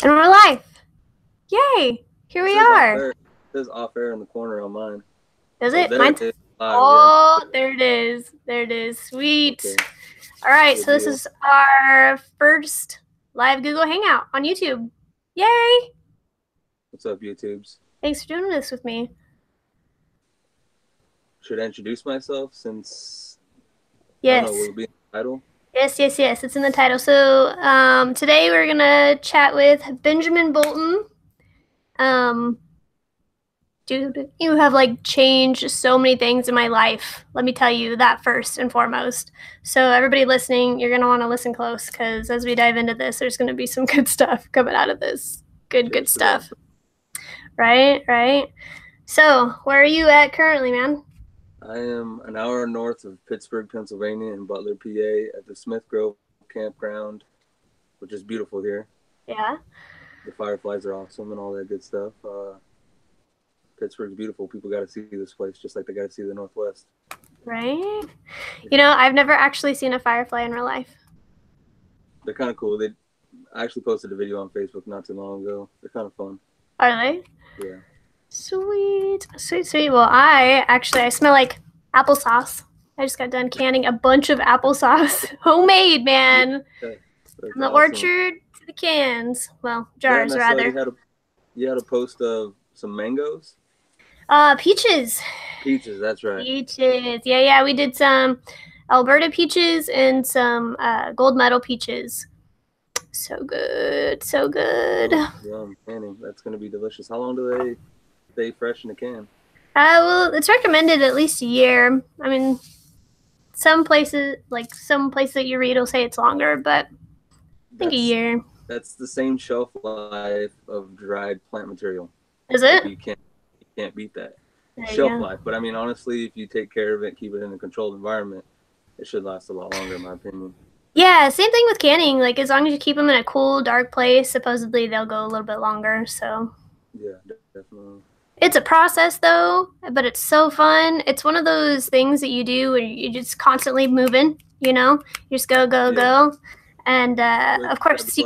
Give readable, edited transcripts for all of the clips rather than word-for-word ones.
And we're live. Yay. Here we are. It says off air in the corner on mine. Does it? There Mine. it is. Oh, yeah. There it is. There it is. Sweet. Okay. All right. Good so this deal. Is our first live Google Hangout on YouTube. Yay. What's up, YouTubes? Thanks for doing this with me. Should I introduce myself since... Yes. I don't know, will it be in the title? Yes. It's in the title. So today we're going to chat with Benjamin Bolton. Dude, you have like changed so many things in my life. Let me tell you that first and foremost. So everybody listening, you're going to want to listen close because as we dive into this, there's going to be some good stuff coming out of this. Good stuff. Right. So where are you at currently, man? I am an hour north of Pittsburgh, Pennsylvania in Butler, PA at the Smith Grove Campground, which is beautiful here. Yeah. The fireflies are awesome and all that good stuff. Pittsburgh's beautiful. People got to see this place just like they got to see the Northwest. Right. You know, I've never actually seen a firefly in real life. They're kind of cool. I actually posted a video on Facebook not too long ago. They're kind of fun. Are they? Yeah. Sweet. Well, I smell like applesauce. I just got done canning a bunch of applesauce. Homemade, man. Yeah, from the orchard to the cans. Well, jars, rather. You had a post of some mangoes? Peaches. Peaches, that's right. Peaches. Yeah. We did some Alberta peaches and some gold medal peaches. So good. Yum, canning. That's going to be delicious. How long do they stay fresh in the can? Well, it's recommended at least a year. I mean, some places that you read will say it's longer, but I think a year. That's the same shelf life of dried plant material. Is it? You can't beat that shelf life. But I mean, honestly, if you take care of it, keep it in a controlled environment, it should last a lot longer, in my opinion. Yeah, same thing with canning. Like, as long as you keep them in a cool, dark place, supposedly they'll go a little bit longer. So. Yeah, definitely. It's a process, though, but it's so fun. It's one of those things that you do where you're just constantly moving. You know, you just go, and of course,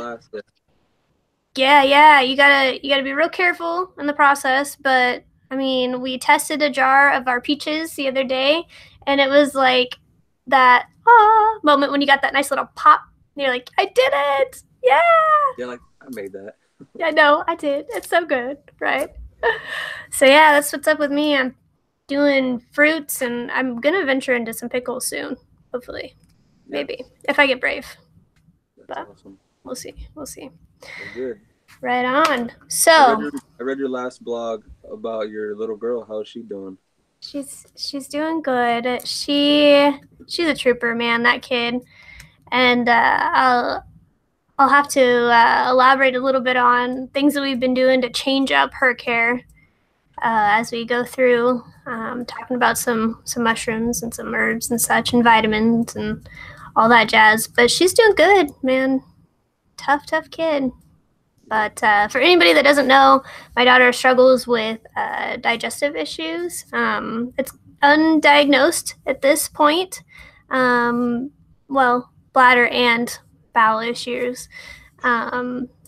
yeah. You gotta be real careful in the process. But I mean, we tested a jar of our peaches the other day, and it was like that moment when you got that nice little pop. And you're like, I did it! Yeah! Yeah, like I made that. Yeah, no, I did. It's so good, right? So yeah, that's what's up with me. I'm doing fruits, and I'm gonna venture into some pickles soon. Hopefully, maybe if I get brave. That's awesome. We'll see. Well, good. Right on. So I read your last blog about your little girl. How's she doing? She's doing good. She's a trooper, man. That kid, and I'll have to elaborate a little bit on things that we've been doing to change up her care as we go through, talking about some mushrooms and some herbs and such and vitamins and all that jazz. But she's doing good, man. Tough kid. But for anybody that doesn't know, my daughter struggles with digestive issues. It's undiagnosed at this point. Well, bladder and bowel issues.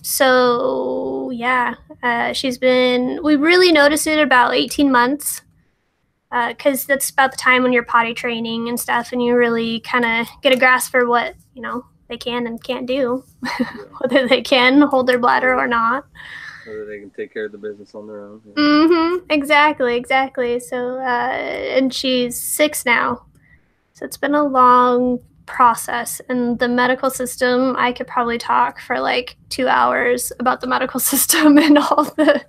So yeah, we really noticed it about 18 months because that's about the time when you're potty training and stuff, and you really kind of get a grasp for what, they can and can't do, whether they can hold their bladder or not. Whether they can take care of the business on their own. Yeah. Mm-hmm. Exactly. So, and she's 6 now. So it's been a long process. And the medical system, I could probably talk for like 2 hours about the medical system and all the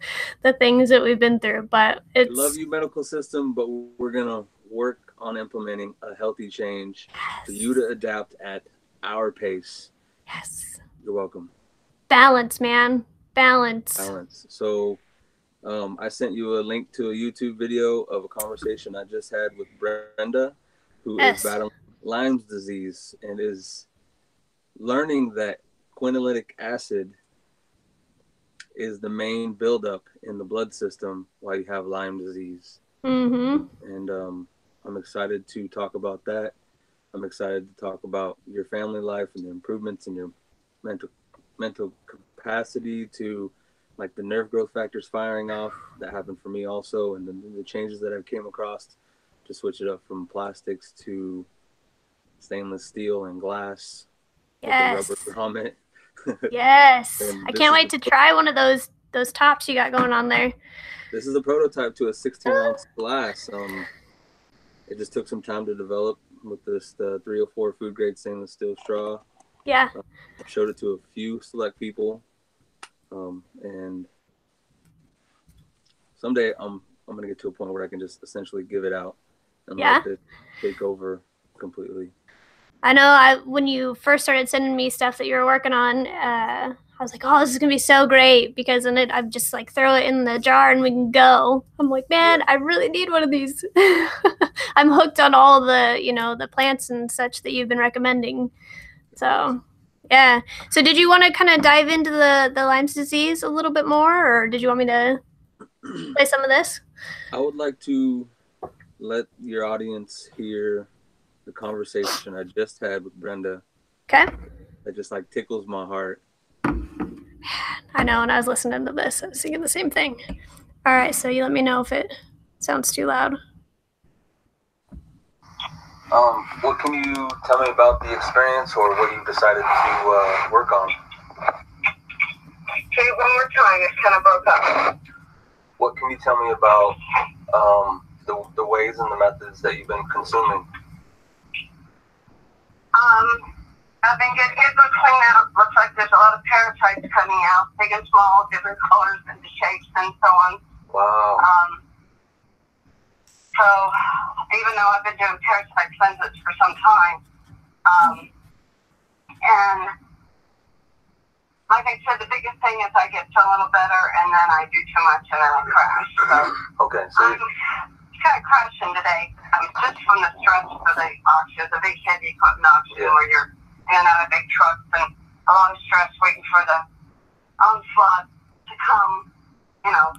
things that we've been through. But I love you, medical system, but we're going to work on implementing a healthy change for you to adapt at our pace. Yes. You're welcome. Balance, man. Balance. So I sent you a link to a YouTube video of a conversation I just had with Brenda, who is battling Lyme's disease and is learning that quinolinic acid is the main buildup in the blood system while you have Lyme disease. Mm-hmm. And I'm excited to talk about that. I'm excited to talk about your family life and the improvements in your mental capacity to like the nerve growth factors firing off. That happened for me also, and then the changes that I came across to switch it up from plastics to stainless steel and glass with the rubber Yes. grommet. Yes. And I can't wait to try one of those tops you got going on there. This is a prototype to a 16-ounce glass. It just took some time to develop with the 304 food grade stainless steel straw. Yeah. Showed it to a few select people, and someday I'm gonna get to a point where I can just essentially give it out and let it take over completely. I know. When you first started sending me stuff that you were working on, I was like, "Oh, this is gonna be so great!" Because then I'd just like throw it in the jar and we can go. I'm like, man, I really need one of these. I'm hooked on all the the plants and such that you've been recommending. So, yeah. So, did you want to kind of dive into the Lyme's disease a little bit more, or did you want me to play some of this? I would like to let your audience hear the conversation I just had with Brenda. Okay. That just like tickles my heart. I know, and I was listening to this, I was thinking the same thing. All right, so you let me know if it sounds too loud. What can you tell me about the experience or what you decided to work on? Say it one more time, it kind of broke up. What can you tell me about the ways and the methods that you've been consuming? I've been getting it clean out. Looks like there's a lot of parasites coming out, big and small, different colors and shapes and so on. Wow. So even though I've been doing parasite cleanses for some time, and like I said, the biggest thing is I get a little better and then I do too much and then I crash. So okay, so I'm kind of crashing today. Just from the stress for the oxygen, the big heavy equipment oxygen where you're in and out of big trucks and a lot of stress waiting for the onslaught to come, and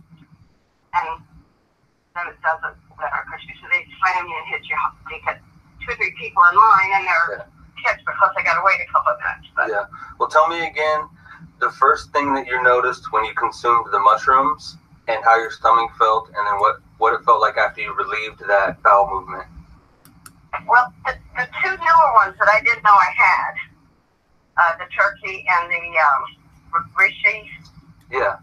then it doesn't better because they slam you and hit you. You get 2 or 3 people in line and they're kicked because they got to wait a couple of minutes. But well, tell me again the first thing that you noticed when you consumed the mushrooms and how your stomach felt, and then what it felt like after you relieved that bowel movement. Well, the 2 newer ones that I didn't know I had, the turkey and the reishi. Yeah.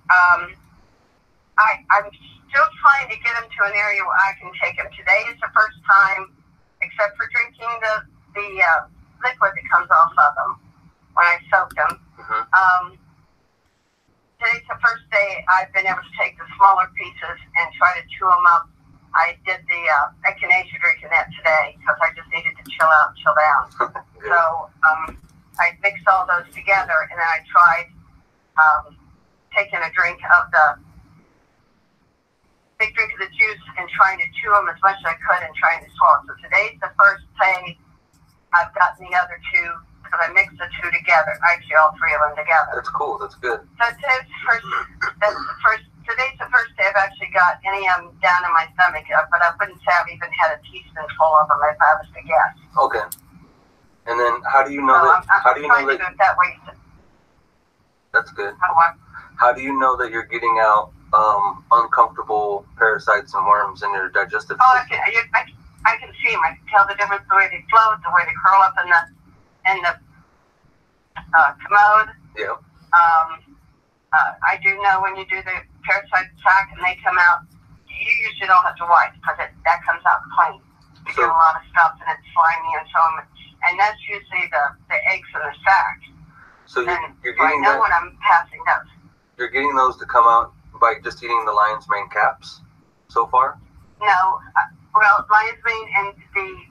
I'm still trying to get them to an area where I can take them. Today is the first time, except for drinking the liquid that comes off of them when I soak them. Mm-hmm. Today's the first day I've been able to take the smaller pieces and try to chew them up. I did the Echinacea drinking that today because I just needed to chill out and chill down. So I mixed all those together and then I tried taking a drink of the big drink of the juice and trying to chew them as much as I could and trying to swallow. So today's the first day I've gotten the other 2 because I mixed the 2 together. Actually, all 3 of them together. That's cool. That's good. So today's the first day I've actually got any of them down in my stomach, but I wouldn't say I've even had a teaspoonful of them if I was to guess. Okay. And then how do you know that? How do you know that? Do it that way. That's good. How do you know that you're getting out uncomfortable parasites and worms in your digestive system? I can see them. I can tell the difference the way they float, the way they curl up in the commode. Yeah. I do know when you do the parasite attack and they come out, you usually don't have to wipe because that comes out clean. You get a lot of stuff and it's slimy and so on. And that's usually the eggs in the sac. So you're getting I know when I'm passing those. You're getting those to come out by just eating the lion's mane caps so far? No. Well, lion's mane and the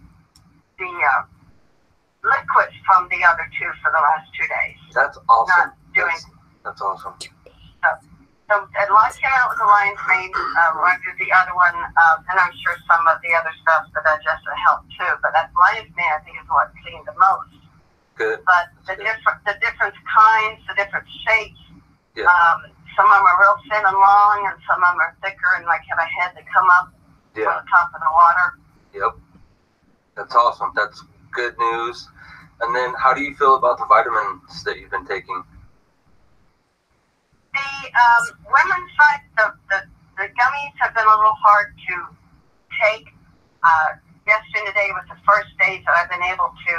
liquids from the other 2 for the last 2 days. That's awesome. That's awesome. So a lot came out with the lion's mane. I did the other one, and I'm sure some of the other stuff that I just helped too. But that lion's mane, I think, is what cleaned the most. Good. But the different kinds, the different shapes. Yeah. Some of them are real thin and long, and some of them are thicker and like have a head that come up on the top of the water. Yep. That's awesome. That's good news. And then how do you feel about the vitamins that you've been taking? women's side, the gummies have been a little hard to take. Yesterday and today was the first day that I've been able to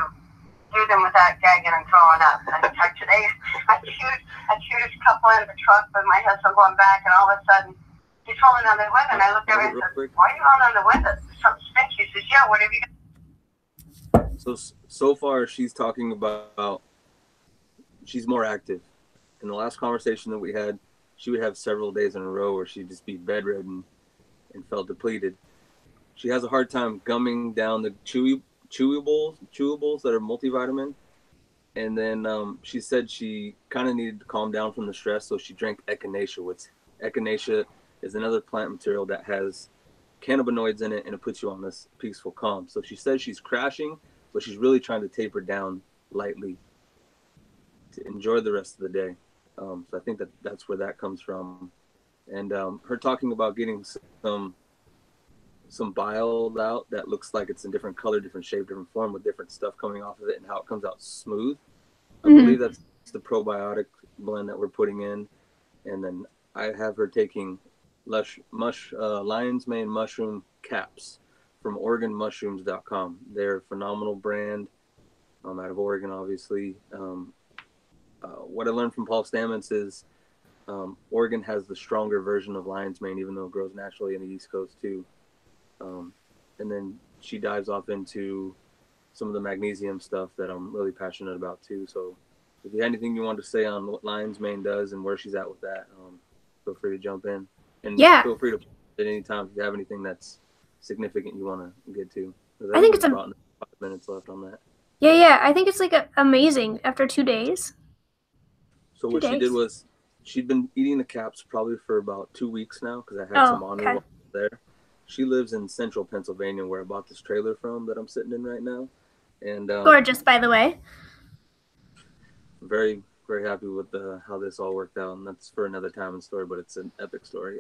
do them without gagging and throwing up. And in fact, today I chewed a couple in the truck with my husband going back, and all of a sudden he's rolling on the window, and I looked over and said, "Why are you rolling on the window? Something stinks." He says, "Yeah, what have you got?" So far, she's talking about she's more active. In the last conversation that we had, she would have several days in a row where she'd just be bedridden and felt depleted. She has a hard time gumming down the chewables that are multivitamin. And then she said she kind of needed to calm down from the stress, so she drank Echinacea. Echinacea is another plant material that has cannabinoids in it, and it puts you on this peaceful calm. So she says she's crashing, but she's really trying to taper down lightly to enjoy the rest of the day. So I think that's where that comes from. And her talking about getting some bile out that looks like it's in different color, different shape, different form, with different stuff coming off of it, and how it comes out smooth. I believe that's the probiotic blend that we're putting in. And then I have her taking lion's mane mushroom caps from OregonMushrooms.com. They're a phenomenal brand out of Oregon, obviously. What I learned from Paul Stamets is Oregon has the stronger version of lion's mane, even though it grows naturally in the East Coast too. And then she dives off into some of the magnesium stuff that I'm really passionate about too. So if you have anything you want to say on what lion's mane does and where she's at with that, feel free to jump in. And feel free to at any time if you have anything that's significant you want to get to. I think it's about 5 minutes left on that. Yeah. I think it's like amazing after 2 days. So what she did was she'd been eating the caps probably for about 2 weeks now, because I had some on her there. She lives in central Pennsylvania, where I bought this trailer from that I'm sitting in right now. And gorgeous, by the way. Very, very happy with how this all worked out, and that's for another time and story, but it's an epic story.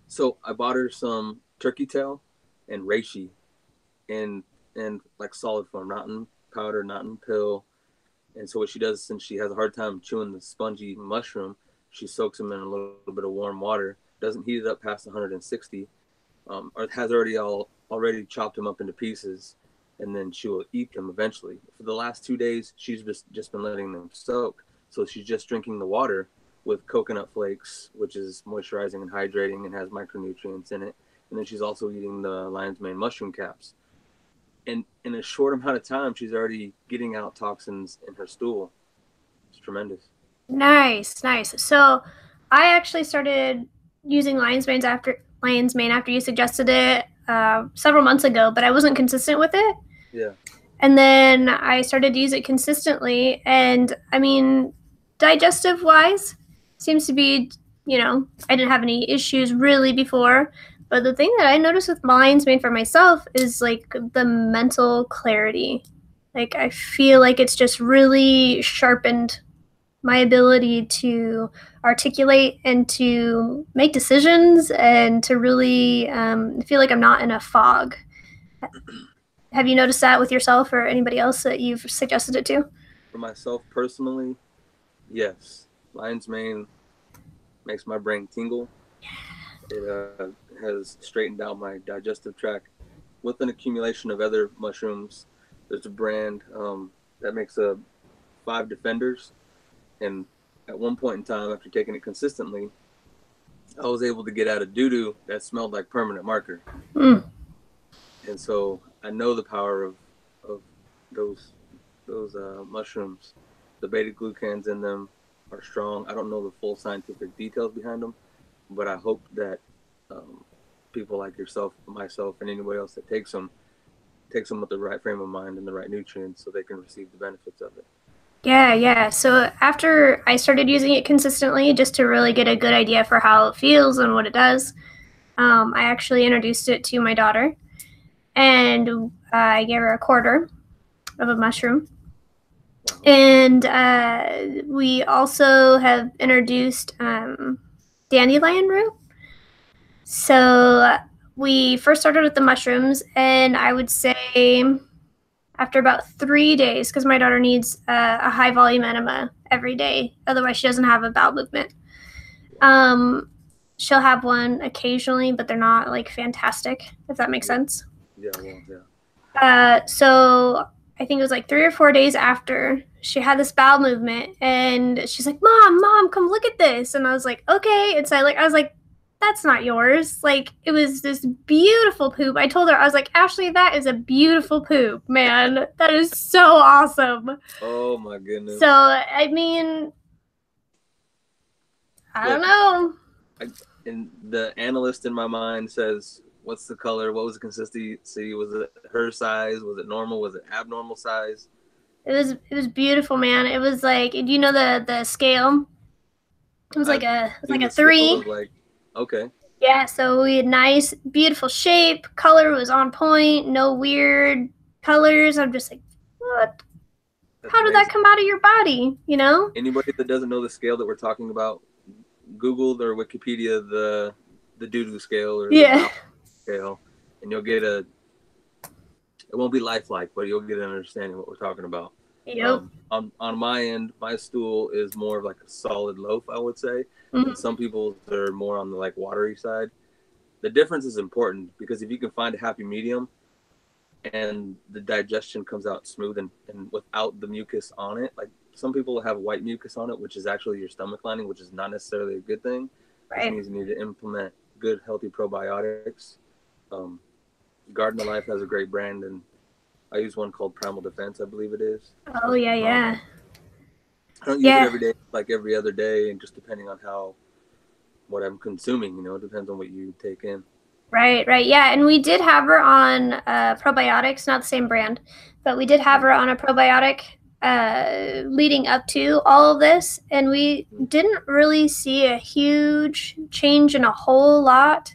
So I bought her some turkey tail and reishi in like solid form, not in powder, not in pill. And so what she does, since she has a hard time chewing the spongy mushroom, she soaks them in a little bit of warm water, doesn't heat it up past 160, or has already chopped them up into pieces, and then she will eat them eventually. For the last 2 days, she's just been letting them soak. So she's just drinking the water with coconut flakes, which is moisturizing and hydrating and has micronutrients in it. And then she's also eating the lion's mane mushroom caps. And in a short amount of time, she's already getting out toxins in her stool. It's tremendous. Nice. So I actually started using lion's mane after you suggested it several months ago, but I wasn't consistent with it. Yeah. And then I started to use it consistently, and I mean, digestive wise, seems to be, I didn't have any issues really before. But the thing that I noticed with lion's mane for myself is like the mental clarity. Like I feel like it's just really sharpened my ability to articulate and to make decisions, and to really feel like I'm not in a fog. Have you noticed that with yourself or anybody else that you've suggested it to? For myself personally, yes. Lion's mane makes my brain tingle. It has straightened out my digestive tract. With an accumulation of other mushrooms, there's a brand that makes 5 Defenders. And at one point in time, after taking it consistently, I was able to get out a doo-doo that smelled like permanent marker. And so I know the power of those mushrooms. The beta-glucans in them are strong. I don't know the full scientific details behind them, but I hope that people like yourself, myself, and anybody else that takes them with the right frame of mind and the right nutrients, so they can receive the benefits of it. Yeah. So after I started using it consistently, just to really get a good idea for how it feels and what it does, I actually introduced it to my daughter, and I gave her a quarter of a mushroom. And we also have introduced dandelion root. So we first started with the mushrooms, and I would say after about 3 days, because my daughter needs a high volume enema every day. Otherwise, she doesn't have a bowel movement. She'll have one occasionally, but they're not like fantastic, if that makes sense. Yeah, well, yeah. So I think it was like 3 or 4 days after she had this bowel movement, and she's like, Mom, come look at this. And I was like, okay. And so I was like, that's not yours. Like, it was this beautiful poop. I told her, I was like, Ashley, that is a beautiful poop, man. That is so awesome. Oh my goodness. So, I mean, I don't know. And the analyst in my mind says, what's the color? What was the consistency? Was it her size? Was it normal? Was it abnormal size? It was beautiful, man. It was like, do you know the scale? It was like a 3. Like, okay. Yeah, so we had nice, beautiful shape. Color was on point. No weird colors. I'm just like, what? How did that come out of your body? You know? Anybody that doesn't know the scale that we're talking about, Google or Wikipedia the doo-doo scale or the scale, and you'll get it won't be lifelike, but you'll get an understanding of what we're talking about. Yep. On my end, my stool is more of like a solid loaf, I would say. And some people are more on the like watery side. The difference is important because if you can find a happy medium and the digestion comes out smooth and without the mucus on it, like some people have white mucus on it, which is actually your stomach lining, which is not necessarily a good thing. Right. It means you need to implement good, healthy probiotics. Garden of Life has a great brand, and I use one called Primal Defense, I believe it is. Oh, yeah. I don't use it every day, like every other day, and just depending on what I'm consuming, you know, it depends on what you take in. Right. Yeah, and we did have her on probiotics, not the same brand, but we did have her on a probiotic leading up to all of this, and we didn't really see a huge change in a whole lot.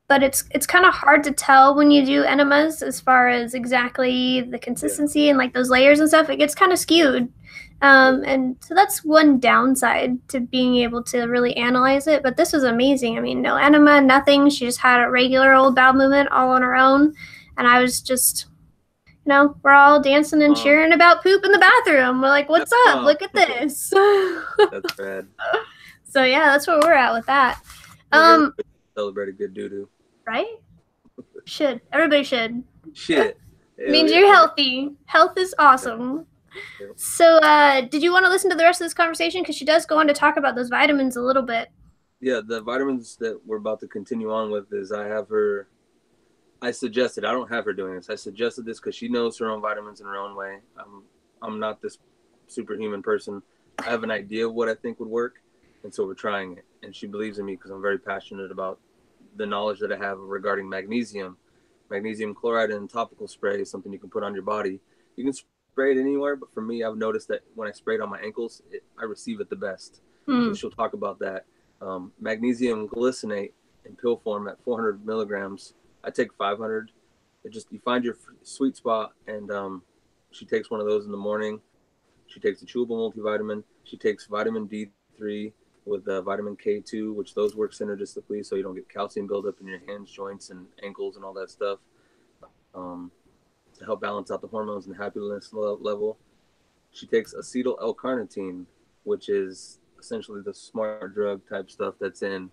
But it's kind of hard to tell when you do enemas as far as exactly the consistency and like those layers and stuff. It gets kind of skewed. And so that's one downside to being able to really analyze it. But this was amazing. I mean, no enema, nothing. She just had a regular old bowel movement all on her own. And I was just, you know, we're all dancing and cheering about poop in the bathroom. We're like, what's up? Look at this. That's rad. So, yeah, that's where we're at with that. Celebrate a good doo-doo. Right? Should. Everybody should. Shit. It means you're healthy. Health is awesome. Yeah. So, did you want to listen to the rest of this conversation? Because she does go on to talk about those vitamins a little bit. Yeah, the vitamins that we're about to continue on with is I don't have her doing this. I suggested this because she knows her own vitamins in her own way. I'm not this superhuman person. I have an idea of what I think would work, and so we're trying it. And she believes in me because I'm very passionate about the knowledge that I have regarding magnesium. Magnesium chloride in topical spray is something you can put on your body. You can spray it anywhere, but for me, I've noticed that when I spray it on my ankles, I receive it the best. So she'll talk about that. Magnesium glycinate in pill form at 400 milligrams. I take 500. You find your sweet spot, and she takes one of those in the morning. She takes a chewable multivitamin. She takes vitamin D3 with vitamin K2, which those work synergistically, so you don't get calcium buildup in your hands, joints, and ankles and all that stuff, to help balance out the hormones and the happiness level. She takes acetyl L-carnitine, which is essentially the smart drug type stuff that's in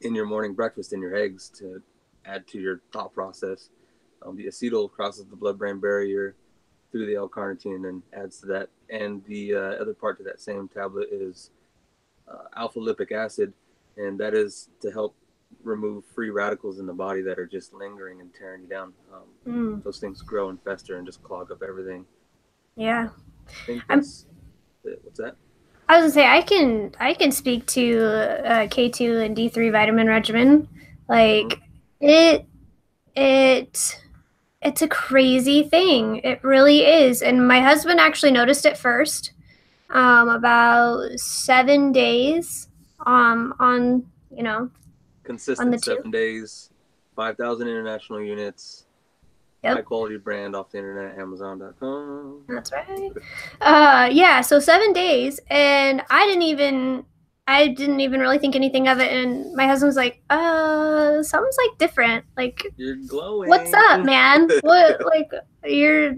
your morning breakfast in your eggs to add to your thought process. The acetyl crosses the blood-brain barrier through the L-carnitine and adds to that. And the other part to that same tablet is alpha lipic acid, and that is to help remove free radicals in the body that are just lingering and tearing you down. Those things grow and fester and just clog up everything. Yeah. I think that's it. What's that? I was gonna say I can speak to K2 and D3 vitamin regimen. Like it's a crazy thing. It really is. And my husband actually noticed it first, about 7 days on you know, consistent on the 7 days, 5,000 international units. High quality brand off the internet, Amazon.com. That's right. Yeah, so 7 days, and I didn't even really think anything of it. And my husband was like, something's like different. Like, you're glowing. What's up, man? What, like, you're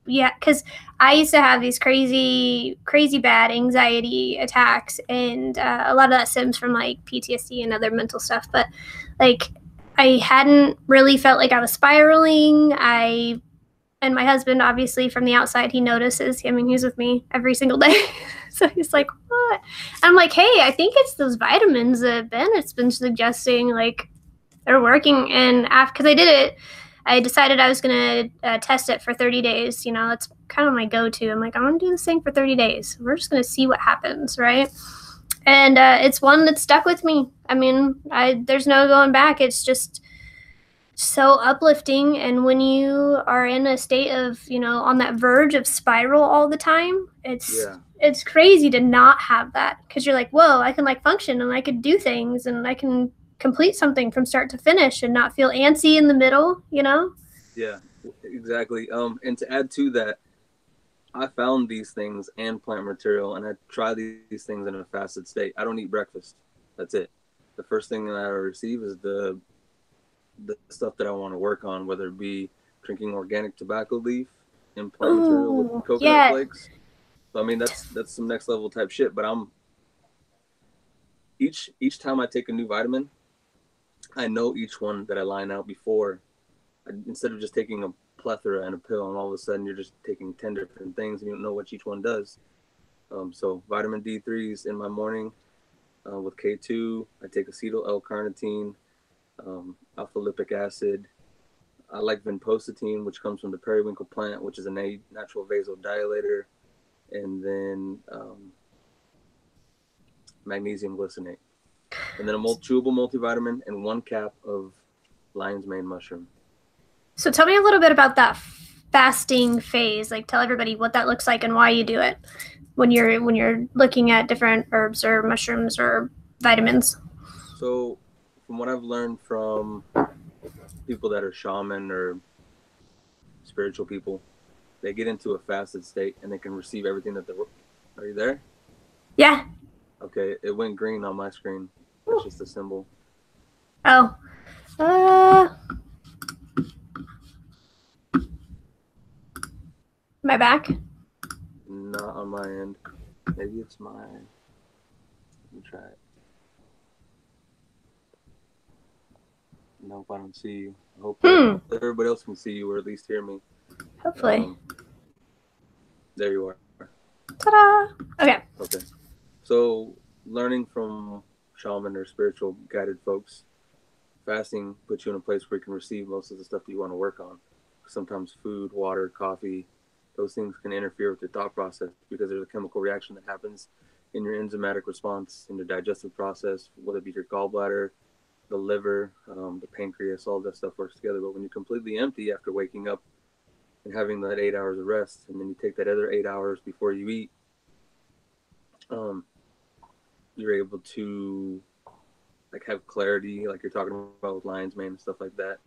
yeah, because I used to have these crazy bad anxiety attacks, and a lot of that stems from like PTSD and other mental stuff. But like, I hadn't really felt like I was spiraling. And my husband, obviously, from the outside, he notices. I mean, he's with me every single day. So he's like, what? And I'm like, hey, I think it's those vitamins that Bennett's been suggesting, like, they're working. And because I did it, I decided I was going to test it for 30 days. You know, that's kind of my go-to. I'm like, I'm going to do this thing for 30 days. We're just going to see what happens, right? And it's one that stuck with me. I mean, there's no going back. It's just so uplifting. And when you are in a state of, you know, on that verge of spiral all the time, it's crazy to not have that, because you're like, whoa, I can like function and I could do things and I can complete something from start to finish and not feel antsy in the middle, you know? Yeah, exactly. And to add to that, I found these things and plant material, and I try these things in a fasted state. I don't eat breakfast. That's it. The first thing that I receive is the stuff that I want to work on, whether it be drinking organic tobacco leaf and plant material with coconut flakes. So I mean, that's some next level type shit. But I'm each time I take a new vitamin, I know each one that I line out before. Instead of just taking a plethora and a pill, and all of a sudden you're just taking 10 different things and you don't know what each one does. So vitamin D3s in my morning with K2. I take acetyl L-carnitine, alpha lipic acid. I like vinpocetine, which comes from the periwinkle plant, which is a natural vasodilator, and then magnesium glycinate, and then a chewable multivitamin and 1 cap of lion's mane mushroom. So tell me a little bit about that fasting phase. Like, tell everybody what that looks like and why you do it when you're looking at different herbs or mushrooms or vitamins. So from what I've learned from people that are shaman or spiritual people, they get into a fasted state and they can receive everything that they're... Are you there? Yeah. Okay, it went green on my screen. It's just a symbol. Oh. My back? Not on my end. Maybe it's mine. Let me try it. Nope, I don't see you. I hope everybody else can see you, or at least hear me. Hopefully. There you are. Ta-da! Okay. Okay. So, learning from shaman or spiritual guided folks, fasting puts you in a place where you can receive most of the stuff that you want to work on. Sometimes food, water, coffee, those things can interfere with your thought process because there's a chemical reaction that happens in your enzymatic response, in your digestive process, whether it be your gallbladder, the liver, the pancreas, all that stuff works together. But when you're completely empty after waking up and having that 8 hours of rest, and then you take that other 8 hours before you eat, you're able to like have clarity, like you're talking about with lion's mane and stuff like that.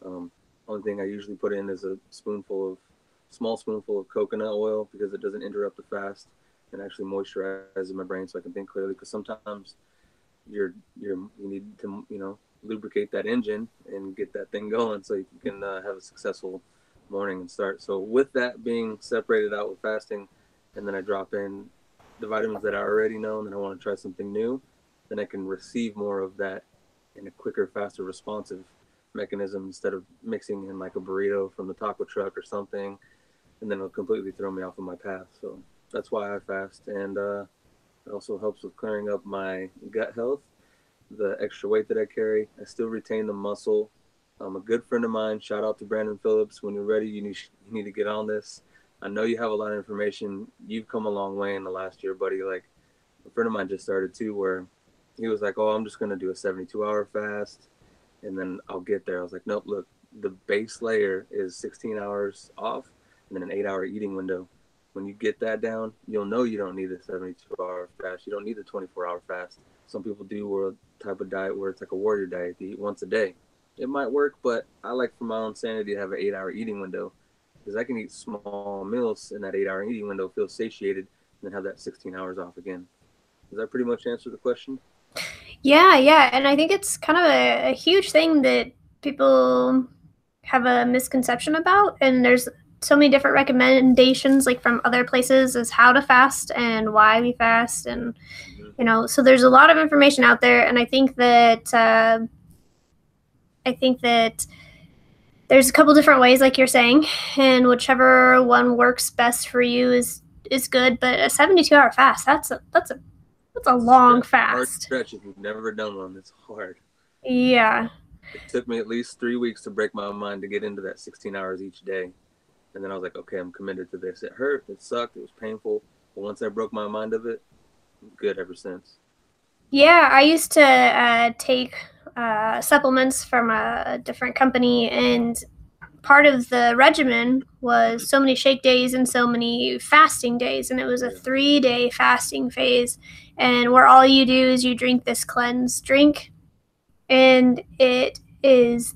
Only thing I usually put in is a small spoonful of coconut oil, because it doesn't interrupt the fast and actually moisturizes my brain so I can think clearly. Because sometimes you need to, you know, lubricate that engine and get that thing going so you can have a successful morning and start. So with that being separated out with fasting, and then I drop in the vitamins that I already know, and then I want to try something new, then I can receive more of that in a quicker, faster, responsive mechanism, instead of mixing in like a burrito from the taco truck or something, and then it'll completely throw me off of my path. So that's why I fast. And it also helps with clearing up my gut health, the extra weight that I carry. I still retain the muscle. A good friend of mine, shout out to Brandon Phillips. When you're ready, you need to get on this. I know you have a lot of information. You've come a long way in the last year, buddy. Like, a friend of mine just started too, where he was like, oh, I'm just going to do a 72-hour fast, and then I'll get there. I was like, nope, look, the base layer is 16 hours off and then an 8-hour eating window. When you get that down, you'll know you don't need a 72-hour fast. You don't need a 24-hour fast. Some people do a type of diet where it's like a warrior diet. They eat once a day. It might work, but I like, for my own sanity, to have an 8-hour eating window, because I can eat small meals in that 8-hour eating window, feel satiated, and then have that 16 hours off again. Does that pretty much answer the question? Yeah. And I think it's kind of a huge thing that people have a misconception about. And there's so many different recommendations, like from other places, as how to fast and why we fast, and so there's a lot of information out there, and I think that there's a couple different ways, like you're saying, and whichever one works best for you is good. But a 72-hour fast, that's a long fast. Hard stretch if you've never done one. It's hard. Yeah. It took me at least 3 weeks to break my mind to get into that 16 hours each day. And then I was like, okay, I'm committed to this. It hurt. It sucked. It was painful. But once I broke my mind of it, I'm good ever since. Yeah, I used to take supplements from a different company, and part of the regimen was so many shake days and so many fasting days, and it was a 3-day fasting phase, and where all you do is you drink this cleanse drink, and it is,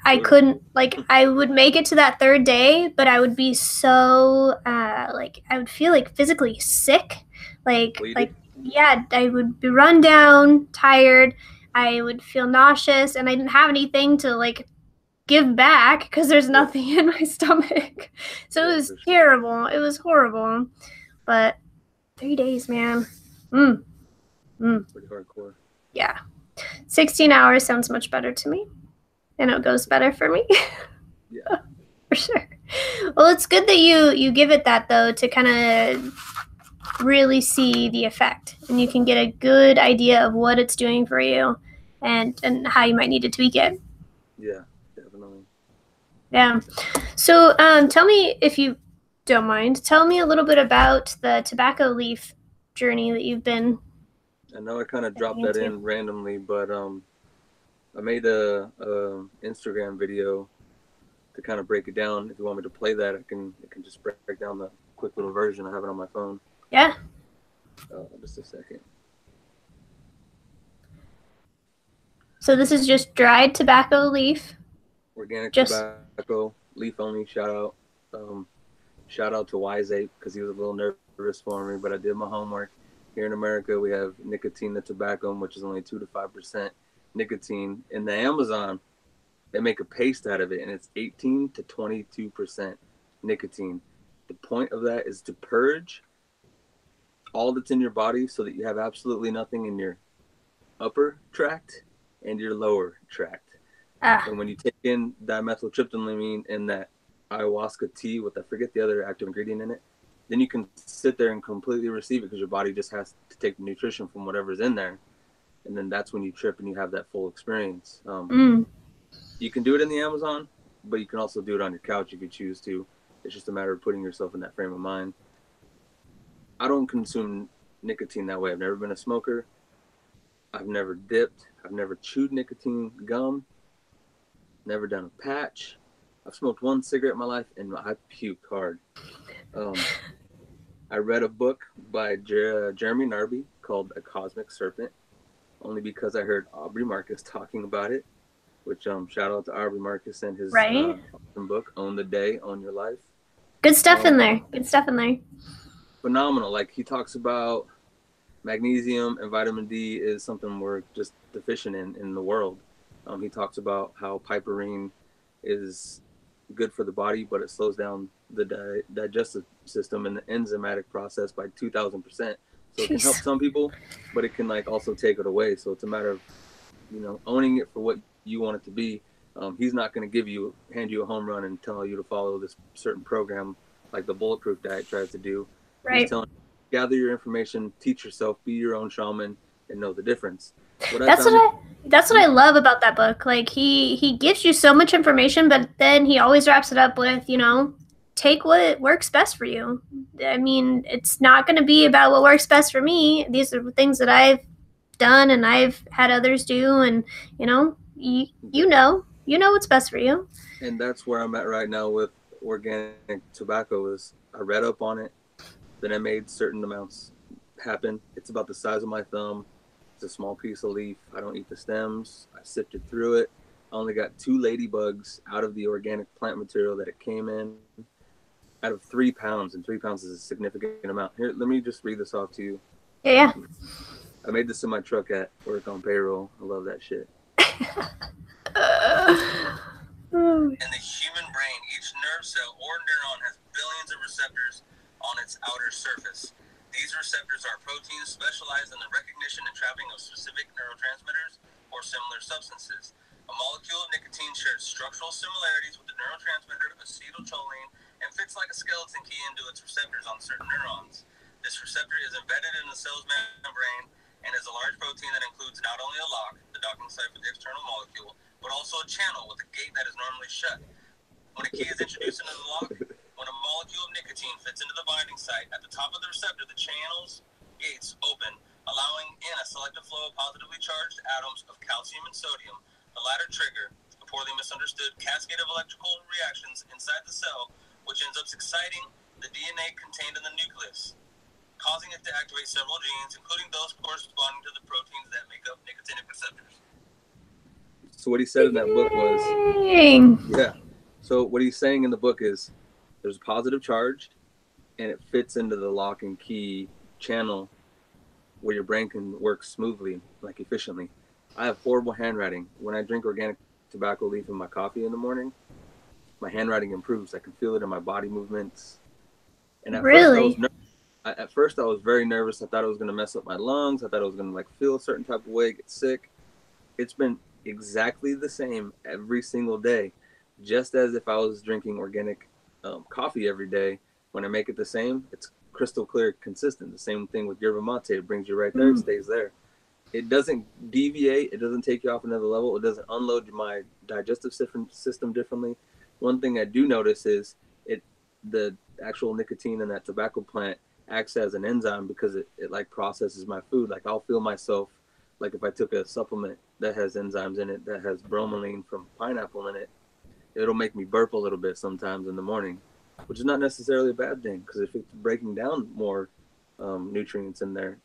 I couldn't, like, I would make it to that 3rd day, but I would be so I would feel like physically sick, yeah, I would be run down, tired, I would feel nauseous, and I didn't have anything to like give back because there's nothing in my stomach. So it was terrible. It was horrible. But 3 days, man. Pretty hardcore. Yeah. 16 hours sounds much better to me. And it goes better for me. Yeah. For sure. Well, it's good that you give it that, though, to kind of really see the effect. And you can get a good idea of what it's doing for you and how you might need to tweak it. Yeah. Definitely. Yeah. So tell me, if you don't mind, tell me a little bit about the tobacco leaf journey that you've been. I know I kind of dropped that in randomly, but I made a Instagram video to kind of break it down. If you want me to play that, I can just break down the quick little version. I have it on my phone. Yeah. Just a second. So this is just dried tobacco leaf. Organic tobacco, leaf only. Shout out to Wise Ape because he was a little nervous for me, but I did my homework. Here in America, we have nicotine, the tobacco, which is only 2 to 5% nicotine. In the Amazon, they make a paste out of it, and it's 18 to 22% nicotine. The point of that is to purge all that's in your body so that you have absolutely nothing in your upper tract and your lower tract. And when you take in dimethyltryptamine in that ayahuasca tea with, I forget the other active ingredient in it, then you can sit there and completely receive it because your body just has to take the nutrition from whatever's in there. And then that's when you trip and you have that full experience. You can do it in the Amazon, but you can also do it on your couch if you choose to. It's just a matter of putting yourself in that frame of mind. I don't consume nicotine that way. I've never been a smoker. I've never dipped. I've never chewed nicotine gum. Never done a patch. I've smoked 1 cigarette in my life, and I puked hard. I read a book by Jeremy Narby called A Cosmic Serpent, only because I heard Aubrey Marcus talking about it, which shout out to Aubrey Marcus and his awesome book, Own the Day, Own Your Life. Good stuff in there. Good stuff in there. Phenomenal. Like, he talks about magnesium and vitamin D is something we're just deficient in the world. He talks about how piperine is good for the body, but it slows down the digestive system and the enzymatic process by 2,000%. So it can help some people, but it can also take it away. So it's a matter of, owning it for what you want it to be. He's not going to hand you a home run and tell you to follow this certain program like the Bulletproof Diet tries to do. Right. He's telling you, gather your information, teach yourself, be your own shaman, and know the difference. That's what I love about that book. Like, he gives you so much information, but then he always wraps it up with, take what works best for you. I mean, it's not going to be about what works best for me. These are things that I've done and I've had others do, and you know what's best for you. And that's where I'm at right now with organic tobacco. Is I read up on it, then I made certain amounts happen. It's about the size of my thumb. It's a small piece of leaf. I don't eat the stems. I sifted through it. I only got 2 ladybugs out of the organic plant material that it came in, out of 3 pounds, and 3 pounds is a significant amount. Here, let me just read this off to you. Yeah. I made this in my truck at work on payroll. I love that shit. In the human brain, each nerve cell or receptors on its outer surface. These receptors are proteins specialized in the recognition and trapping of specific neurotransmitters or similar substances. A molecule of nicotine shares structural similarities with the neurotransmitter acetylcholine and fits like a skeleton key into its receptors on certain neurons. This receptor is embedded in the cell's membrane and is a large protein that includes not only a lock, the docking site for the external molecule, but also a channel with a gate that is normally shut. When a key is introduced into the lock, when a molecule of nicotine fits into the binding site at the top of the receptor, the channel's gates open, allowing in a selective flow of positively charged atoms of calcium and sodium. The latter trigger a poorly misunderstood cascade of electrical reactions inside the cell, which ends up exciting the DNA contained in the nucleus, causing it to activate several genes, including those corresponding to the proteins that make up nicotinic receptors. So what he said in that book was, yeah. So what he's saying in the book is there's a positive charge and it fits into the lock and key channel where your brain can work smoothly, like efficiently. I have horrible handwriting. When I drink organic tobacco leaf in my coffee in the morning, my handwriting improves. I can feel it in my body movements. And at first I was very nervous. I thought it was going to mess up my lungs. I thought I was going to like feel a certain type of way, get sick. It's been exactly the same every single day. Just as if I was drinking organic coffee every day. When I make it the same, it's crystal clear, consistent. The same thing with yerba mate. It brings you right there. It stays there. It doesn't deviate. It doesn't take you off another level. It doesn't unload my digestive system differently. One thing I do notice is the actual nicotine in that tobacco plant acts as an enzyme because it like processes my food. Like I'll feel myself, like if I took a supplement that has enzymes in it, that has bromelain from pineapple in it, it'll make me burp a little bit sometimes in the morning, which is not necessarily a bad thing because if it's breaking down more nutrients in there,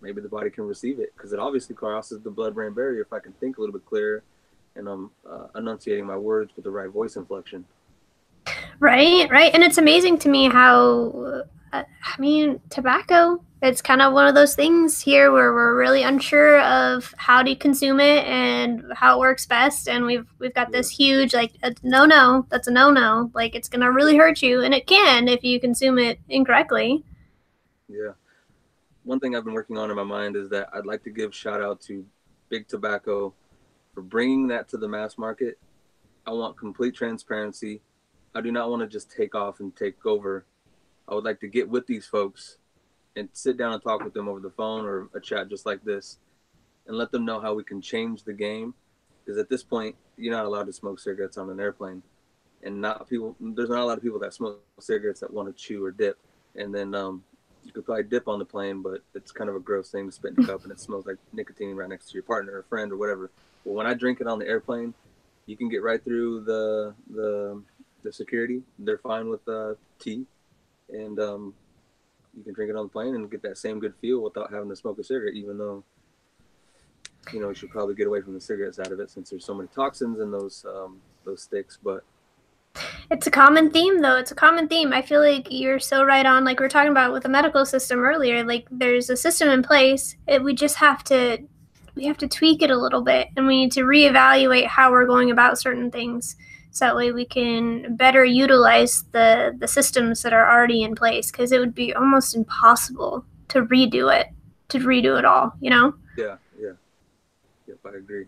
maybe the body can receive it because it obviously crosses the blood-brain barrier if I can think a little bit clearer and I'm enunciating my words with the right voice inflection. Right. And it's amazing to me how, tobacco, it's kind of one of those things here where we're really unsure of how to consume it and how it works best. And we've got this huge, like, that's a no-no. Like, it's going to really hurt you. And it can if you consume it incorrectly. Yeah. One thing I've been working on in my mind is that I'd like to give shout out to Big Tobacco for bringing that to the mass market. I want complete transparency. I do not want to just take off and take over. I would like to get with these folks and sit down and talk with them over the phone or a chat just like this and let them know how we can change the game. Because at this point, you're not allowed to smoke cigarettes on an airplane. And there's not a lot of people that smoke cigarettes that want to chew or dip. And then you could probably dip on the plane, but it's kind of a gross thing to spit in a cup and it smells like nicotine right next to your partner or friend or whatever. But when I drink it on the airplane, you can get right through the security. They're fine with tea, and you can drink it on the plane and get that same good feel without having to smoke a cigarette, even though you should probably get away from the cigarette side of it since there's so many toxins in those sticks. But it's a common theme, though. It's a common theme. I feel like you're so right on. Like we were talking about with the medical system earlier, like there's a system in place. We just have to tweak it a little bit, and we need to reevaluate how we're going about certain things. So that way we can better utilize the systems that are already in place, because it would be almost impossible to redo it all, Yeah. Yep, I agree.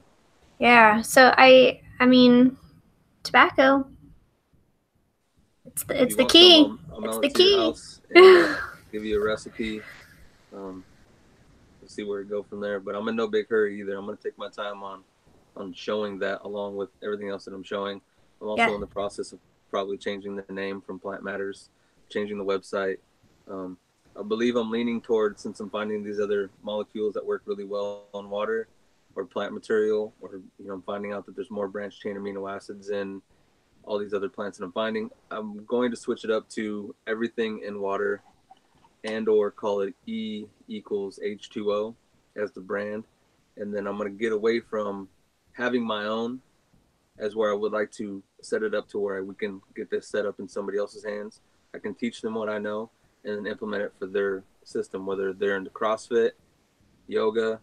Yeah, so I mean, tobacco, it's the key. I'll it's the key. Your house and, give you a recipe. We'll see where we go from there. But I'm in no big hurry either. I'm going to take my time on showing that along with everything else that I'm showing. I'm also in the process of probably changing the name from Plant Matters, changing the website. I believe I'm leaning towards, since I'm finding these other molecules that work really well on water or plant material, or I'm finding out that there's more branched chain amino acids in all these other plants that I'm going to switch it up to everything in water and or call it E equals H2O as the brand. And then I'm going to get away from having my own, as where I would like to set it up to where we can get this set up in somebody else's hands. I can teach them what I know and then implement it for their system, whether they're into CrossFit, yoga,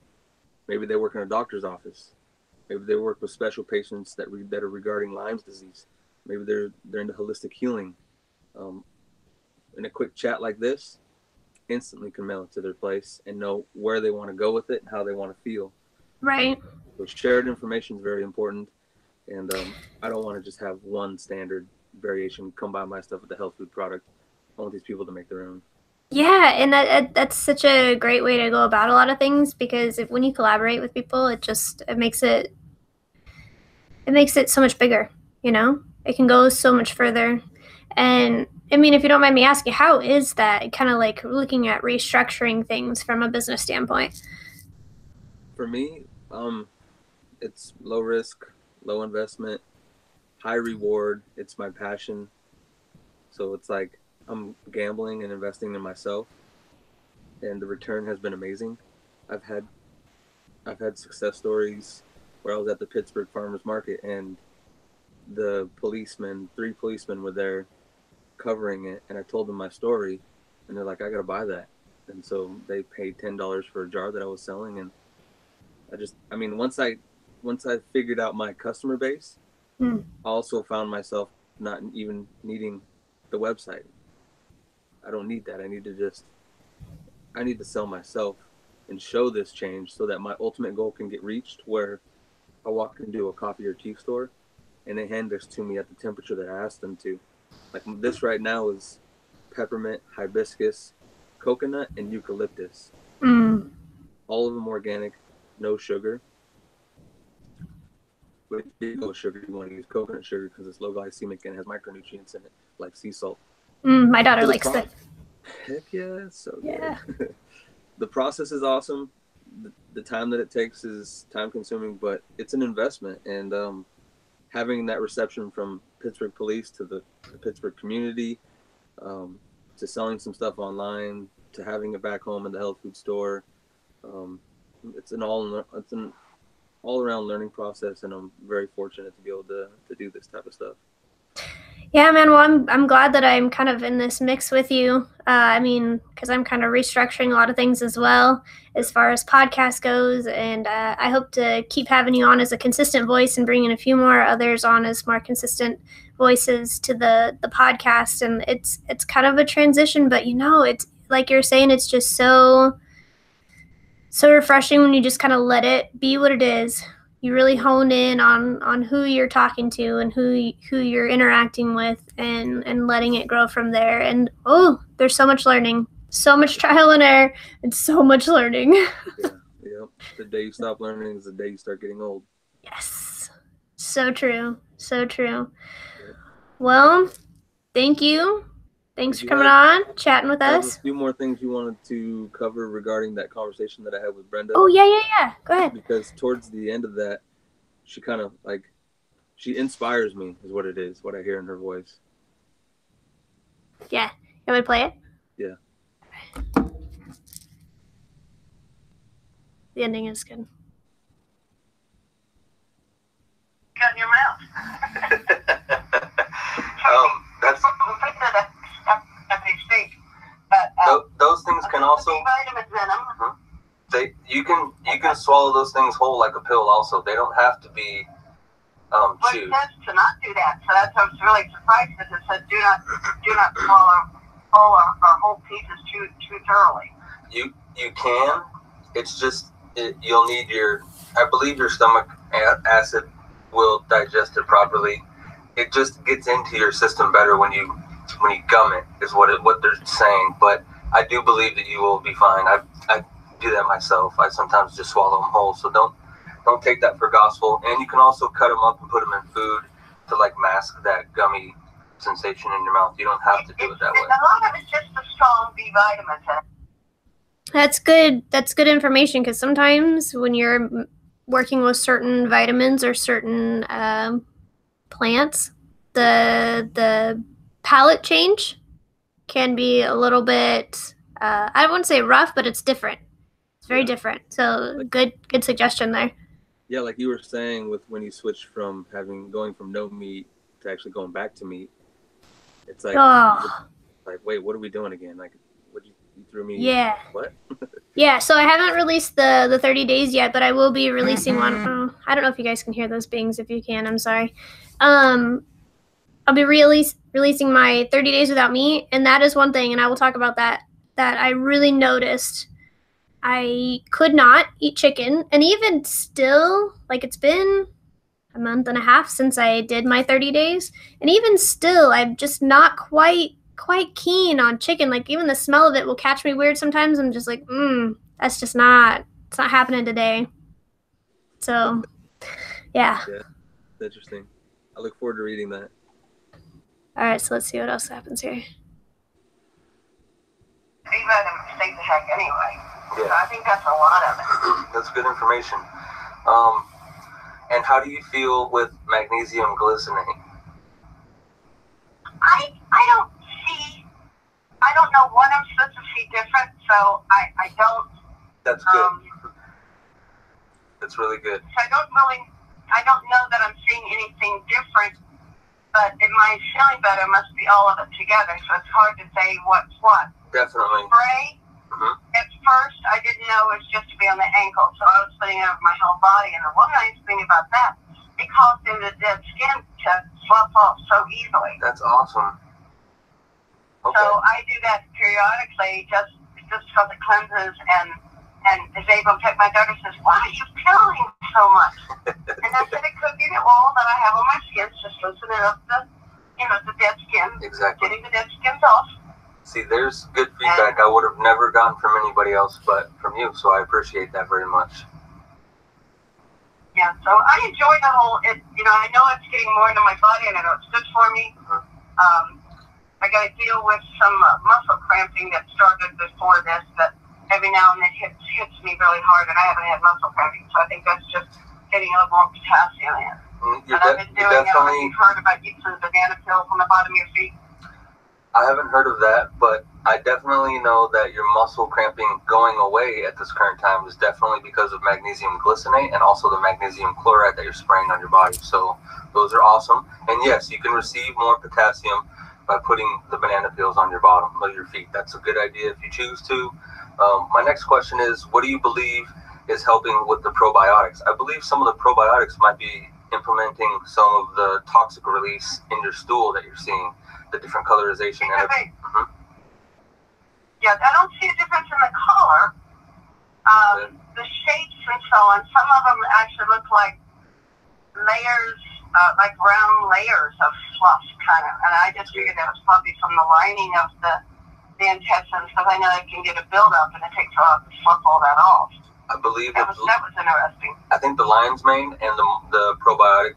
maybe they work in a doctor's office. Maybe they work with special patients that are regarding Lyme's disease. Maybe they're into holistic healing. And in a quick chat like this, instantly can mail it to their place and know where they want to go with it and how they want to feel. Right. So shared information is very important. And I don't want to just have one standard variation come by my stuff with the health food product. I want these people to make their own. Yeah, and that's such a great way to go about a lot of things, because when you collaborate with people, it makes it so much bigger, you know? It can go so much further. And I mean, if you don't mind me asking, how is that kind of like looking at restructuring things from a business standpoint? For me, it's low risk, low investment, high reward. It's my passion. So it's like I'm gambling and investing in myself, and the return has been amazing. I've had success stories where I was at the Pittsburgh Farmers Market, and the three policemen were there covering it, and I told them my story, and they're like, I gotta buy that. And so they paid $10 for a jar that I was selling. And once I figured out my customer base, I also found myself not even needing the website. I don't need that. I need to sell myself and show this change so that my ultimate goal can get reached, where I walk into a coffee or tea store and they hand this to me at the temperature that I asked them to. Like this right now is peppermint, hibiscus, coconut, and eucalyptus. All of them organic, no sugar. But if you go with sugar, you want to use coconut sugar because it's low glycemic and has micronutrients in it, like sea salt. My daughter likes that. Heck yeah, it's so good. Yeah. The process is awesome. The time that it takes is time consuming, but it's an investment. And having that reception from Pittsburgh police to the Pittsburgh community, to selling some stuff online, to having it back home in the health food store, it's an all-around learning process, and I'm very fortunate to be able to do this type of stuff. Yeah, man. Well, I'm glad that I'm kind of in this mix with you. I mean, because I'm kind of restructuring a lot of things as well, as far as podcast goes. And I hope to keep having you on as a consistent voice and bringing a few more others on as more consistent voices to the podcast. And it's kind of a transition, but it's like you're saying, it's just so refreshing when you just kind of let it be what it is. You really hone in on who you're talking to and who you're interacting with, and letting it grow from there. And there's so much learning, so much trial and error, and so much learning. Yeah. The day you stop learning is the day you start getting old. Yes. So true. So true. Yeah. Well, thank you. Thanks for coming on, chatting with us. A few more things you wanted to cover regarding that conversation that I had with Brenda. Oh, yeah. Go ahead. Because towards the end of that, she kind of she inspires me, is what it is, what I hear in her voice. Yeah. You want me to play it? Yeah. The ending is good. Got in your mouth. That's but those things can also. Vitamins in them. You can swallow those things whole like a pill. Also, they don't have to be chewed. It says to not do that, so that's I was really surprised because it said do not swallow whole pieces too thoroughly. You can. It's just you'll need I believe your stomach acid will digest it properly. It just gets into your system better when you gum it, is what they're saying. But I do believe that you will be fine. I do that myself. I sometimes just swallow them whole. So don't take that for gospel. And you can also cut them up and put them in food to mask that gummy sensation in your mouth. You don't have to do it that way. A lot of it's just the strong B vitamins. That's good. That's good information, because sometimes when you're working with certain vitamins or certain plants, the palate change can be a little bit, I wouldn't say rough, but it's different. It's very different. So good suggestion there. Yeah, like you were saying, with when you switch from going from no meat to actually going back to meat, it's like, wait, what are we doing again? Like, what you threw me? Yeah. What? Yeah, so I haven't released the 30 days yet, but I will be releasing one. I don't know if you guys can hear those bings. If you can, I'm sorry. I'll be releasing my 30 days without meat, and that is one thing, and I will talk about that I really noticed. I could not eat chicken, and even still, like, it's been a month and a half since I did my 30 days, and even still, I'm just not quite keen on chicken. Like, even the smell of it will catch me weird sometimes. I'm just like, that's just not, it's not happening today. So, yeah. Yeah, interesting. I look forward to reading that. All right, so let's see what else happens here. Be let him stay the heck anyway. Yeah. So I think that's a lot of it. That's good information. And how do you feel with magnesium glycinate? I don't know what I'm supposed to see different, so I don't. That's good. That's really good. So I don't know that I'm seeing anything different, but in my feeling better must be all of it together, so it's hard to say what's what. Definitely. Spray, at first I didn't know it was just to be on the ankle, so I was putting it over my whole body, and the one nice thing about that, it caused the dead skin to slough off so easily. That's awesome. Okay. So I do that periodically just because it cleanses and is able to take. My daughter says, "Why are you peeling so much?" And I said, "It could be the oil that I have on my skin, just loosening up the dead skin, Exactly. getting the dead skins off." See, there's good feedback I would have never gotten from anybody else but from you, so I appreciate that very much. Yeah, so I enjoy the whole, I know it's getting more into my body, and I know it's good for me. I got to deal with some muscle cramping that started before this, that every now and then hits me really hard, and I haven't had muscle cramping, so I think that's just getting a little more potassium in. And I've been doing, you've heard about using the banana pills on the bottom of your feet. I haven't heard of that, but I definitely know that your muscle cramping going away at this current time is definitely because of magnesium glycinate and also the magnesium chloride that you're spraying on your body. So those are awesome. And yes, you can receive more potassium by putting the banana peels on your bottom of your feet. That's a good idea if you choose to. My next question is, what do you believe is helping with the probiotics? I believe some of the probiotics might be implementing some of the toxic release in your stool that you're seeing. The different colorization. Yeah, I don't see a difference in the color, the shapes and so on. Some of them actually look like layers, like round layers of fluff, kind of. And I just figured that was probably from the lining of the intestines, because I know they can get a buildup, and it takes a while to slough all that off. I believe that was interesting. I think the lion's mane and the probiotic,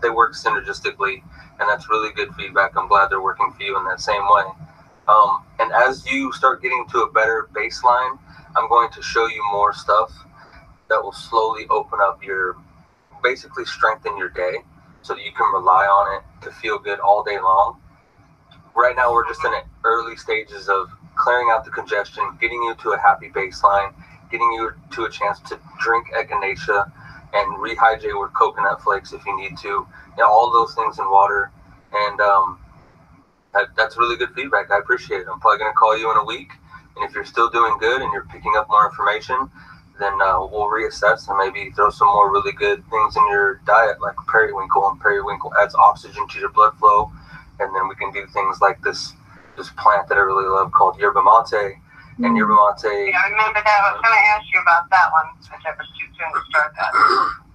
they work synergistically. And that's really good feedback. I'm glad they're working for you in that same way. And as you start getting to a better baseline, I'm going to show you more stuff that will slowly open up basically strengthen your day so that you can rely on it to feel good all day long. Right now, we're just in the early stages of clearing out the congestion, getting you to a happy baseline, getting you to a chance to drink Echinacea and rehydrate with coconut flakes if you need to. All those things in water, and that's really good feedback. I appreciate it. I'm probably going to call you in a week, and if you're still doing good and you're picking up more information, then we'll reassess and maybe throw some more really good things in your diet, like periwinkle, and periwinkle adds oxygen to your blood flow, and then we can do things like this plant that I really love called yerba mate, and yerba mate. Yeah, I remember that. I was going to ask you about that one, since it was too soon to start that.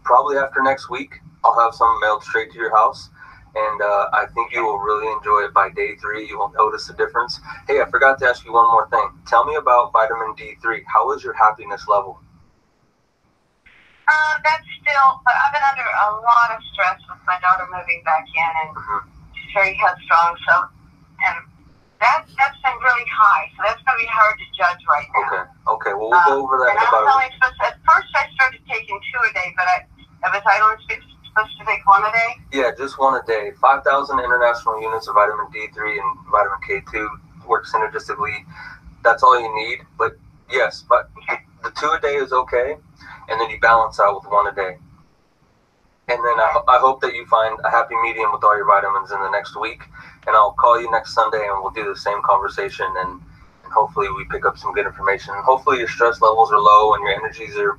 Probably after next week, I'll have some mailed straight to your house, and I think you will really enjoy it by day 3. You will notice the difference. Hey, I forgot to ask you one more thing. Tell me about vitamin D3. How is your happiness level? That's still, but I've been under a lot of stress with my daughter moving back in, and she's very headstrong, so, and that's been really high, so that's going to be hard to judge right now. Okay, well, we'll go over that in about a week. At first I started taking 2 a day, but I only supposed to take 1 a day? Yeah, just 1 a day. 5,000 international units of vitamin D3 and vitamin K2 work synergistically. That's all you need. But yes, but the 2 a day is okay, and then you balance out with 1 a day. And then I hope that you find a happy medium with all your vitamins in the next week. And I'll call you next Sunday, and we'll do the same conversation, and hopefully we pick up some good information. And hopefully your stress levels are low and your energies are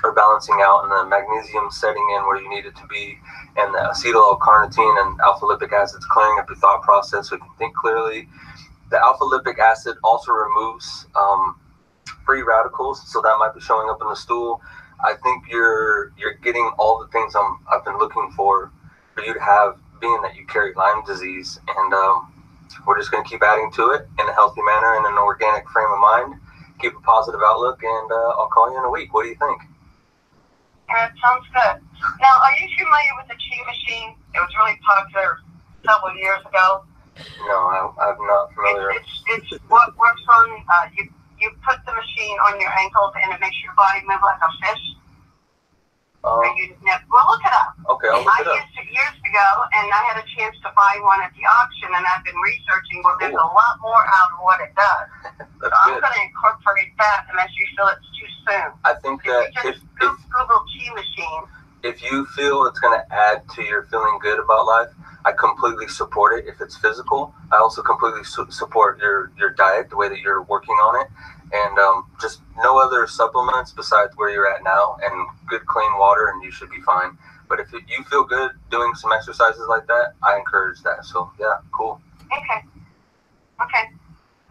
are balancing out, and the magnesium setting in where you need it to be, and the acetyl L-carnitine and alpha lipic acids clearing up your thought process so you can think clearly. The alpha lipic acid also removes free radicals, so that might be showing up in the stool. I think you're getting all the things I've been looking for you to have, being that you carry Lyme disease, and we're just going to keep adding to it in a healthy manner and an organic frame of mind. Keep a positive outlook, and I'll call you in a week. What do you think? That sounds good. Now, are you familiar with the Chi machine? It was really popular several years ago. No, I'm not familiar. It's what works on, you put the machine on your ankles and it makes your body move like a fish. Well, look it up. Okay, I'll look it up. I used it years ago, and I had a chance to buy one at the auction, and I've been researching. Well, there's a lot more out of what it does. So I'm going to incorporate that unless you feel it's too soon. I think that if Google Chi machine. If you feel it's going to add to your feeling good about life, I completely support it. If it's physical, I also completely support your diet, the way that you're working on it, and just no other supplements besides where you're at now, and good clean water, and you should be fine. But if you feel good doing some exercises like that, I encourage that. So yeah, cool. Okay.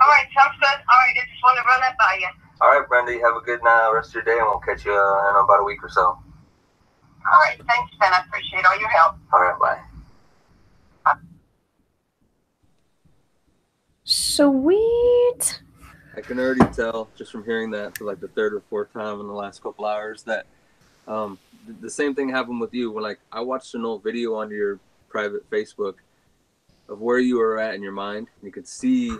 All right, sounds good. All right, I just want to run that by you. All right, Brenda, you have a good rest of your day, and we'll catch you in about a week or so. All right, thanks, Ben. I appreciate all your help. All right, bye. Sweet. I can already tell just from hearing that for like the third or fourth time in the last couple hours that the same thing happened with you. When like I watched an old video on your private Facebook of where you were at in your mind. You could see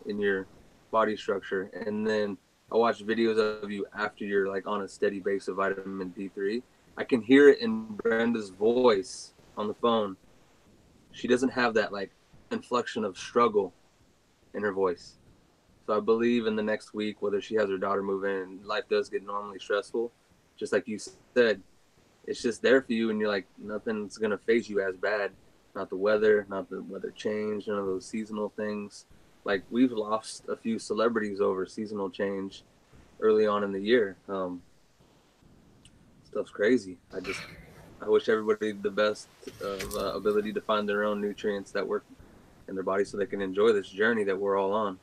in your body structure, and then I watched videos of you after you're like on a steady base of vitamin D3. I can hear it in Brenda's voice on the phone. She doesn't have that like inflection of struggle in her voice. So I believe in the next week, whether she has her daughter move in and life does get normally stressful, just like you said, it's just there for you, and you're like, nothing's going to phase you as bad. Not the weather, not the weather change, none of those seasonal things. Like, we've lost a few celebrities over seasonal change early on in the year. Stuff's crazy. I wish everybody the best of ability to find their own nutrients that work in their body so they can enjoy this journey that we're all on.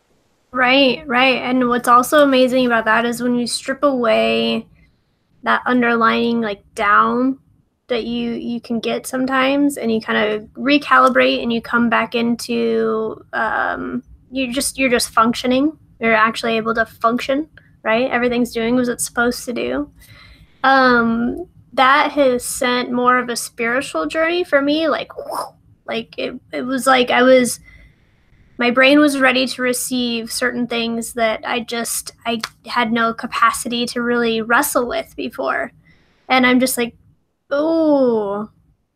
Right. And what's also amazing about that is when you strip away that underlying like down that you can get sometimes, and you kind of recalibrate and you come back into you're just functioning. You're actually able to function, right? Everything's doing what it's supposed to do. That has sent more of a spiritual journey for me. Like it was like my brain was ready to receive certain things that I had no capacity to really wrestle with before. And I'm just like, oh,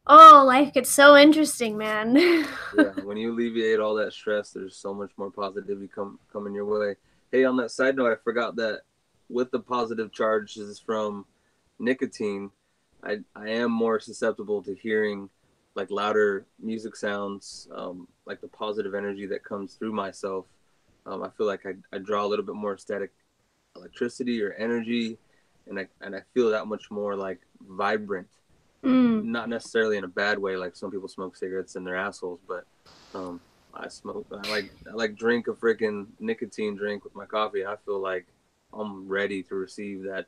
life gets so interesting, man. Yeah, when you alleviate all that stress, there's so much more positivity coming your way. Hey, on that side note, I forgot that with the positive charges from nicotine, I am more susceptible to hearing like louder music sounds, like the positive energy that comes through myself. I feel like I draw a little bit more static electricity or energy, and I feel that much more like vibrant. Not necessarily in a bad way, like some people smoke cigarettes in their assholes, but I like drink a freaking nicotine drink with my coffee. I feel like I'm ready to receive that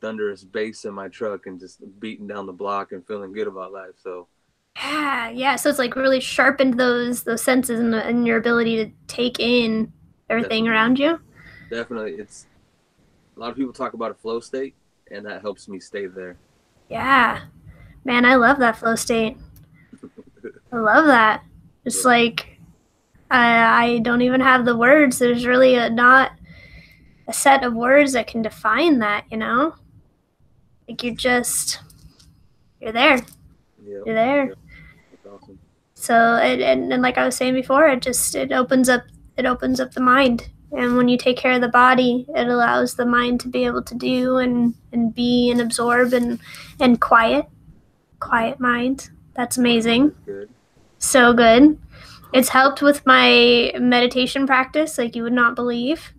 thunderous bass in my truck and just beating down the block and feeling good about life. So yeah. So it's like really sharpened those senses and your ability to take in everything around you. Definitely. It's a lot of people talk about a flow state, and that helps me stay there. Yeah, man, I love that flow state. I love that. It's like I don't even have the words. There's really not a set of words that can define that, you know? Like you're there. Yep. You're there. Yep. That's awesome. So and like I was saying before, it opens up the mind. And when you take care of the body, it allows the mind to be able to do and be and absorb and quiet mind. That's amazing. That's good. So good. It's helped with my meditation practice like you would not believe.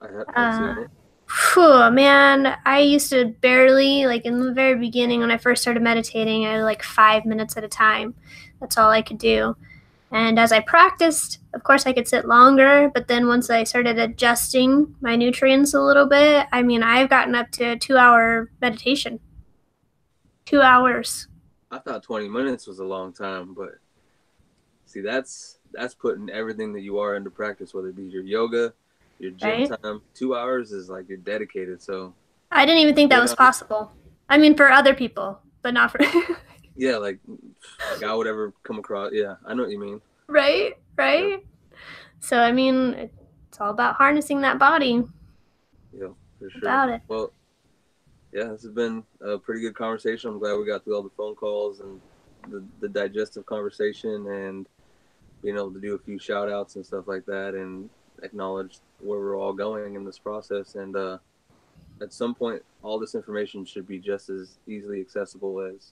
I've seen it. Whew, man, I used to barely, like in the very beginning when I first started meditating, I had like 5 minutes at a time. That's all I could do. And as I practiced, of course, I could sit longer. But then once I started adjusting my nutrients a little bit, I mean, I've gotten up to a 2-hour meditation. 2 hours. I thought 20 minutes was a long time, but see, that's putting everything that you are into practice, whether it be your yoga, your gym time. 2 hours is like you're dedicated. So I didn't even think that was possible. I mean, for other people, but not for. Yeah, like I would ever come across. Yeah, I know what you mean. Right. Yeah. So I mean, it's all about harnessing that body. Yeah, for sure. About it. Well, yeah, this has been a pretty good conversation. I'm glad we got through all the phone calls and the digestive conversation, and being able to do a few shout outs and stuff like that, and acknowledge where we're all going in this process. And at some point, all this information should be just as easily accessible as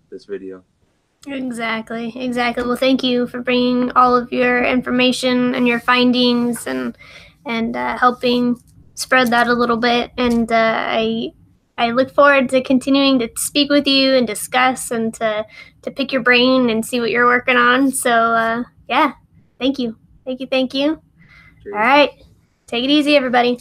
this video. Exactly. Well, thank you for bringing all of your information and your findings and helping spread that a little bit. And I look forward to continuing to speak with you and discuss and to pick your brain and see what you're working on. So yeah, thank you. Cheers. All right, take it easy, everybody.